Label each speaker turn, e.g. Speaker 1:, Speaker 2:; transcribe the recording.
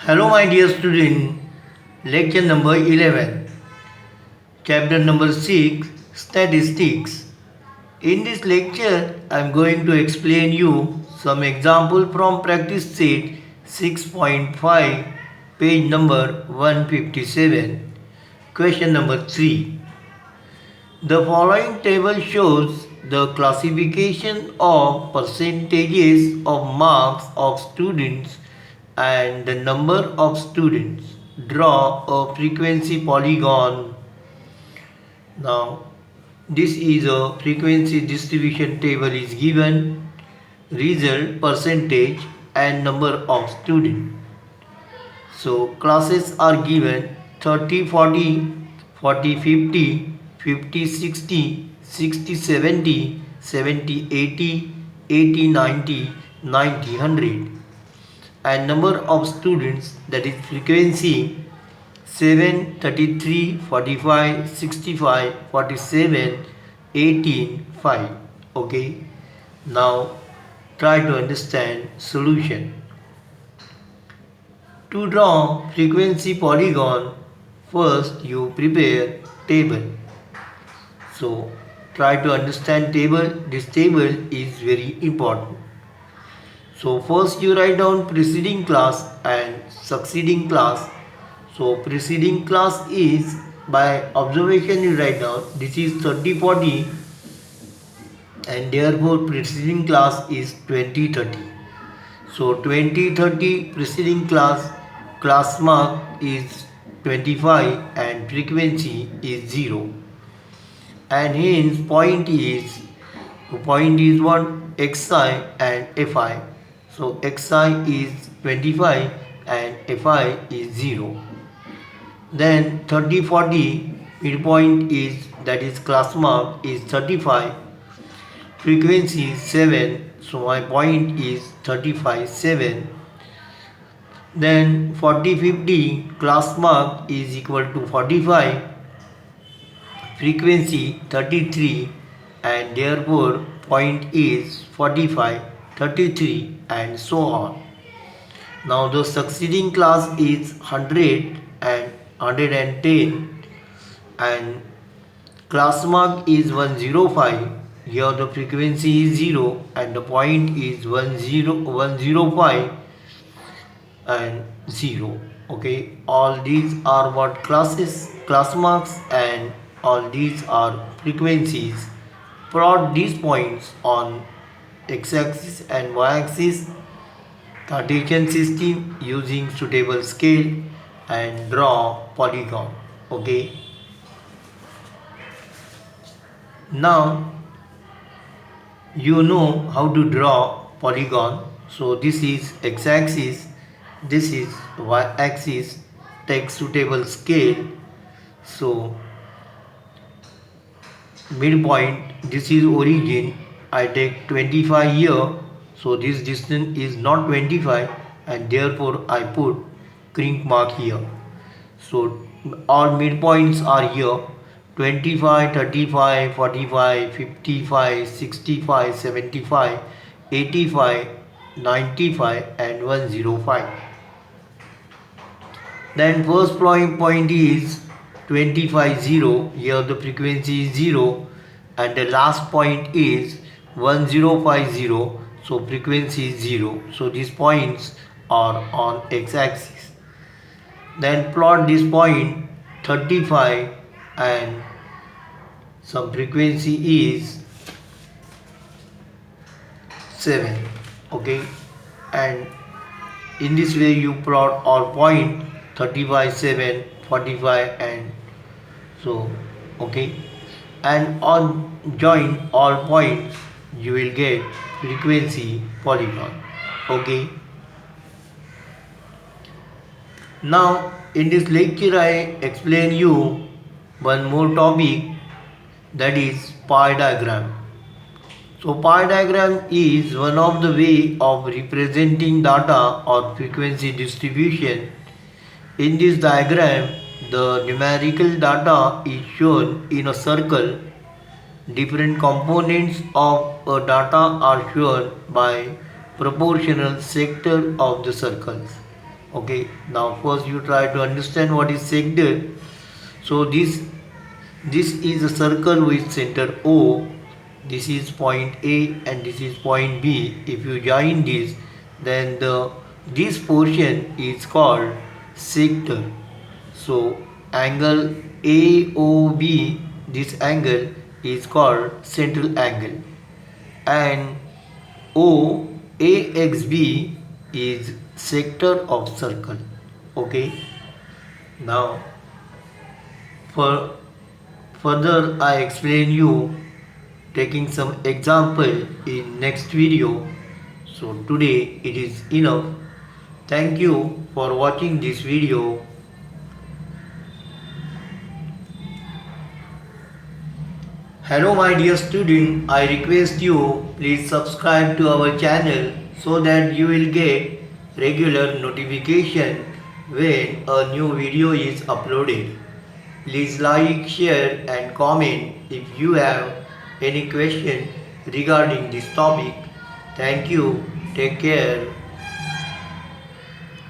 Speaker 1: Hello, my dear student. Lecture number 11, chapter number 6, Statistics. In this lecture, I am going to explain you some example from practice set 6.5, page number 157. Question number 3. The following table shows the classification of percentages of marks of students and the number of students. Draw a frequency polygon. Now, this is a frequency distribution table is given, result, percentage and number of students. So, classes are given 30, 40, 40, 50, 50, 60, 60, 70, 70, 80, 80, 90, 90, 100. And number of students, that is frequency 7, 33, 45, 65, 47, 18, 5. Okay. Now try to understand solution. To draw frequency polygon, first you prepare table. So try to understand table. This table is very important. So first you write down preceding class and succeeding class. So preceding class is by observation you write down this is 30 40 and therefore preceding class is 20 30. So 20 30 preceding class mark is 25 and frequency is 0. And hence point is what? Xi and Fi. So Xi is 25 and Fi is 0. Then 30 40 midpoint is, that is class mark is 35, frequency is 7, so my point is 35 7. Then 40 50 class mark is equal to 45, frequency 33 and therefore point is 45 33 and so on. Now the succeeding class is 100 and 110 and class mark is 105. Here the frequency is 0 and the point is 105 and 0. Okay, all these are what class marks and all these are frequencies. Plot these points on x-axis and y-axis Cartesian system using suitable scale and draw polygon. Okay, now you know how to draw polygon. So this is x-axis, this is y-axis. Take suitable scale. So midpoint, this is origin, I take 25 here. So this distance is not 25 and therefore I put crink mark here. So all midpoints are here: 25, 35, 45, 55, 65, 75, 85, 95 and 105. Then first point is 25 0. Here the frequency is 0 and the last point is 1050. So frequency is 0. So these points are on x-axis. Then plot this point 35 and some frequency is 7. Okay, and in this way you plot all point 35 7 45 and so. Okay, and on join all points you will get frequency polygon. Okay, now in this lecture I explain you one more topic, that is pie diagram. So pie diagram is one of the way of representing data or frequency distribution. In this diagram the numerical data is shown in a circle. Different components of a data are shown by proportional sector of the circles. Okay, now first you try to understand what is sector. So this is a circle with center O. This is point A and this is point B. If you join this, then this portion is called sector. So angle AOB, this angle is called central angle, and OAXB is sector of circle. Okay. Now for further I explain you taking some example in next video. So today it is enough. Thank you for watching this video. Hello my dear student, I request you please subscribe to our channel so that you will get regular notification when a new video is uploaded. Please like, share and comment if you have any question regarding this topic. Thank you. Take care.